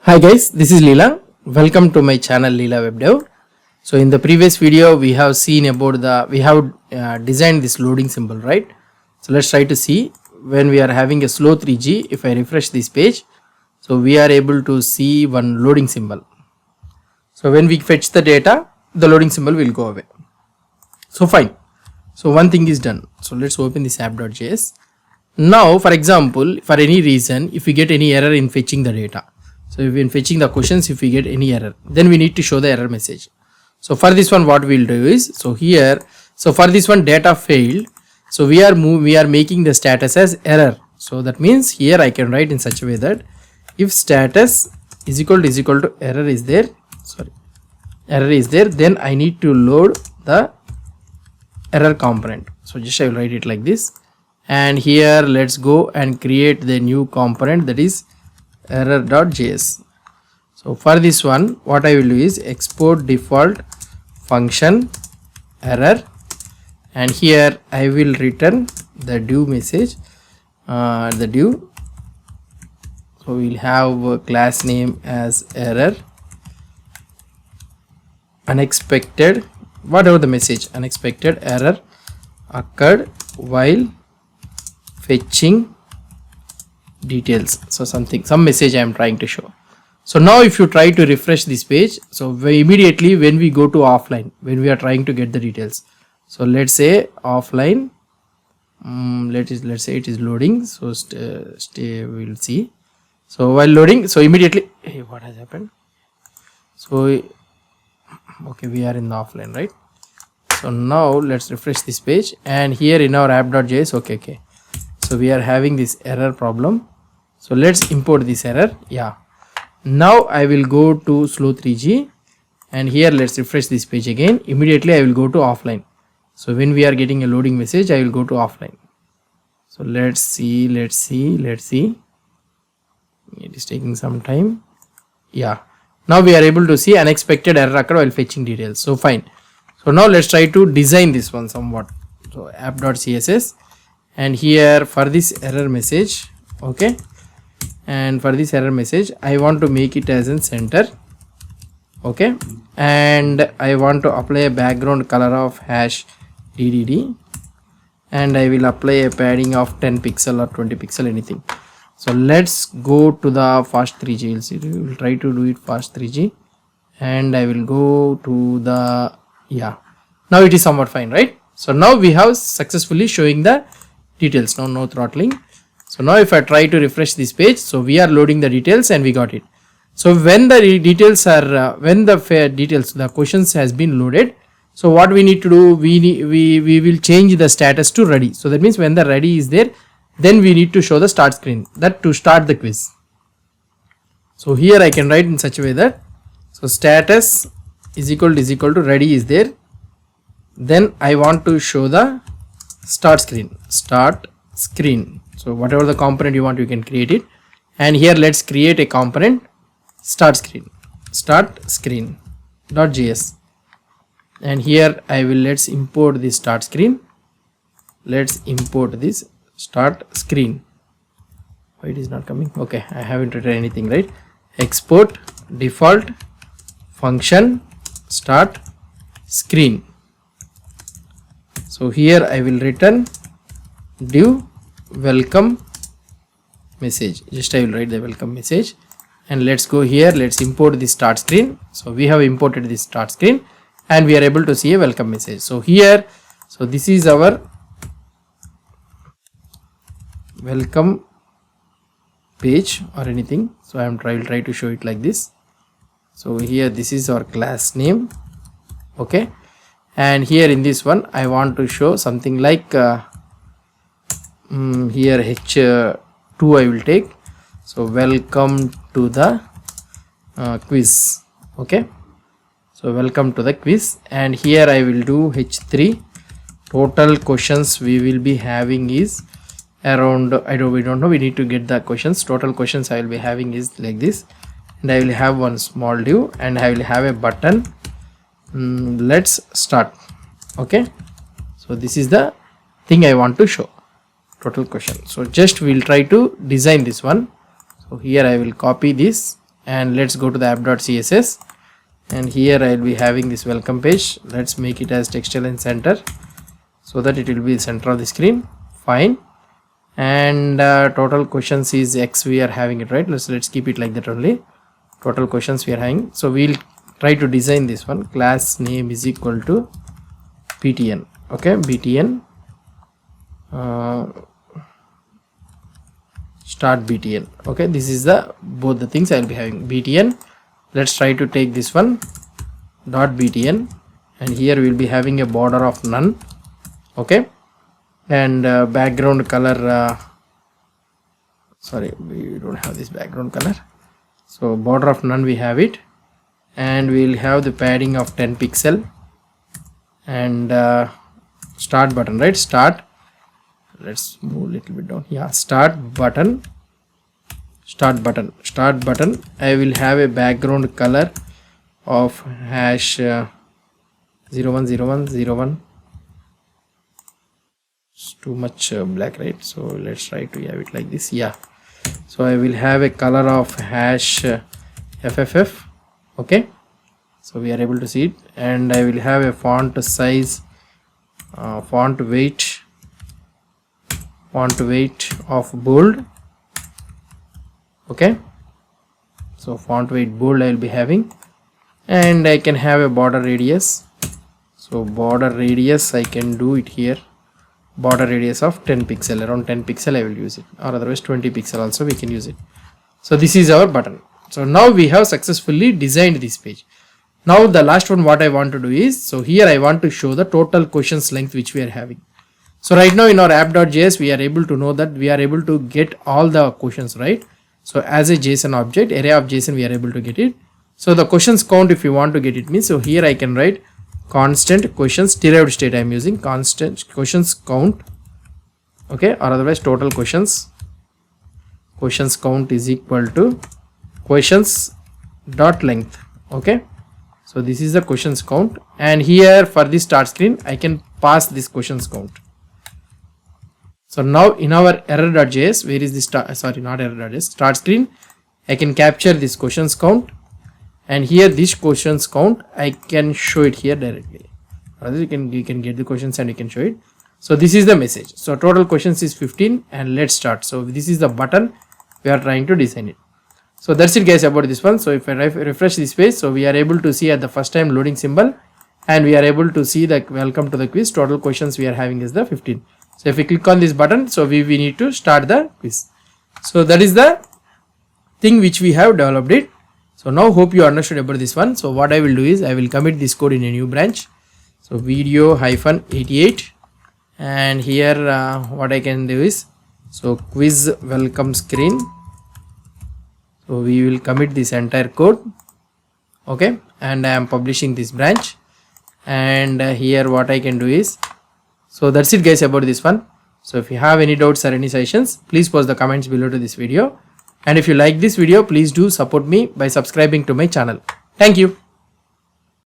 Hi guys, this is Leela. Welcome to my channel Leela Web Dev. So in the previous video we have seen about designed this loading symbol, right? So let's try to see when we are having a slow 3G. If I refresh this page, so we are able to see one loading symbol. So when we fetch the data, the loading symbol will go away. So fine. So one thing is done. So let's open this app.js. Now for example, for any reason, if we get any error in fetching the data, so if in fetching the questions, if we get any error, then we need to show the error message. So for this one, what we'll do is, so for this one data failed, so we are making the status as error. So that means here I can write in such a way that if status is equal to error is there, then I need to load the error component. So just I will write it like this, and here let's go and create the new component, that is error.js. So for this one, what I will do is export default function error, and here I will return the due message, so we'll have a class name as error, unexpected, whatever the message, unexpected error occurred while fetching details. So some message I am trying to show. So now if you try to refresh this page, so immediately when we go to offline, when we are trying to get the details, so let's say offline, let's say it is loading, so we'll see. So while loading, so immediately, hey, what has happened? So okay, we are in the offline, right? So now let's refresh this page, and here in our app.js, okay, so we are having this error problem. So let's import this error. Yeah, now I will go to slow 3G, and here let's refresh this page again. Immediately I will go to offline. So when we are getting a loading message, I will go to offline. So let's see. It is taking some time. Yeah, now we are able to see unexpected error occurred while fetching details. So fine. So now let's try to design this one somewhat. So app.css, and here for this error message, okay, and for this error message I want to make it as in center, okay, and I want to apply a background color of #DDD, and I will apply a padding of 10 pixel or 20 pixel, anything. So let's go to the fast 3G. We'll try to do it fast 3G, and I will go to the, yeah, now it is somewhat fine, right? So now we have successfully showing the details. Now no throttling. So now if I try to refresh this page, so we are loading the details and we got it. So when the details are the questions has been loaded, so what we need to do, we will change the status to ready. So that means when the ready is there, then we need to show the start screen, that to start the quiz. So here I can write in such a way that, so status is equal to ready is there, then I want to show the start screen. So whatever the component you want, you can create it, and here let's create a component start screen.js, and here I will, let's import this start screen. Let's import this start screen. Why it is not coming? Okay, I haven't written anything, right? Export default function start screen. So here I will return div welcome message. Just I will write the welcome message, and let's go here, let's import the start screen. So we have imported this start screen, and we are able to see a welcome message. So here, so this is our welcome page or anything. So I will try to show it like this. So here this is our class name, okay, and here in this one I want to show something like here h2 I will take. So welcome to the quiz, okay, so welcome to the quiz, and here I will do h3. Total questions we will be having is around, we don't know, we need to get the questions. Total questions I will be having is like this, and I will have one small div, and I will have a button. Let's start, okay. So this is the thing I want to show, total question. So just we'll try to design this one. So here I will copy this and let's go to the app.css, and here I'll be having this welcome page. Let's make it as text align center so that it will be the center of the screen. Fine. And total questions is X, we are having it, right? Let's keep it like that only. Total questions we are having. So we'll try to design this one. Class name is equal to btn. Okay, btn start btn. Okay, this is the both the things I'll be having. Btn, let's try to take this one dot btn, and here we'll be having a border of none. Okay, and background color, sorry, we don't have this background color, so border of none we have it, and we'll have the padding of 10 pixel, and start button, right? Start, let's move a little bit down. Yeah, start button, start button, start button. I will have a background color of hash 010101. It's too much black, right? So let's try to have it like this. Yeah, so I will have a color of hash fff. Okay, so we are able to see it, and I will have a font size, font weight of bold. Okay, so font weight bold I will be having, and I can have a border radius. So border radius I can do it here, border radius of 10 pixel, around 10 pixel I will use it, or otherwise 20 pixel also we can use it. So this is our button. So now we have successfully designed this page. Now the last one what I want to do is, so here I want to show the total questions length which we are having. So right now in our app.js we are able to know that we are able to get all the questions, right? So as a JSON object, array of JSON, we are able to get it. So the questions count, if you want to get it, means, so here I can write constant questions, derived state I am using, constant questions count. Okay, or otherwise total questions count is equal to questions dot length. Okay, so this is the questions count, and here for this start screen I can pass this questions count. So now in our error.js, where is this start screen, I can capture this questions count, and here this questions count I can show it here directly. Otherwise you can get the questions and you can show it. So this is the message. So total questions is 15, and let's start. So this is the button we are trying to design it. So that's it guys about this one. So if I refresh this page, so we are able to see at the first time loading symbol, and we are able to see that welcome to the quiz. Total questions we are having is the 15. So if we click on this button, so we need to start the quiz. So that is the thing which we have developed it. So now hope you understood about this one. So what I will do is I will commit this code in a new branch. So video -88, and here what I can do is, so quiz welcome screen. So we will commit this entire code. Okay, and I am publishing this branch, and here what I can do is, so that's it guys about this one. So if you have any doubts or any suggestions, please post the comments below to this video, and if you like this video, please do support me by subscribing to my channel. Thank you.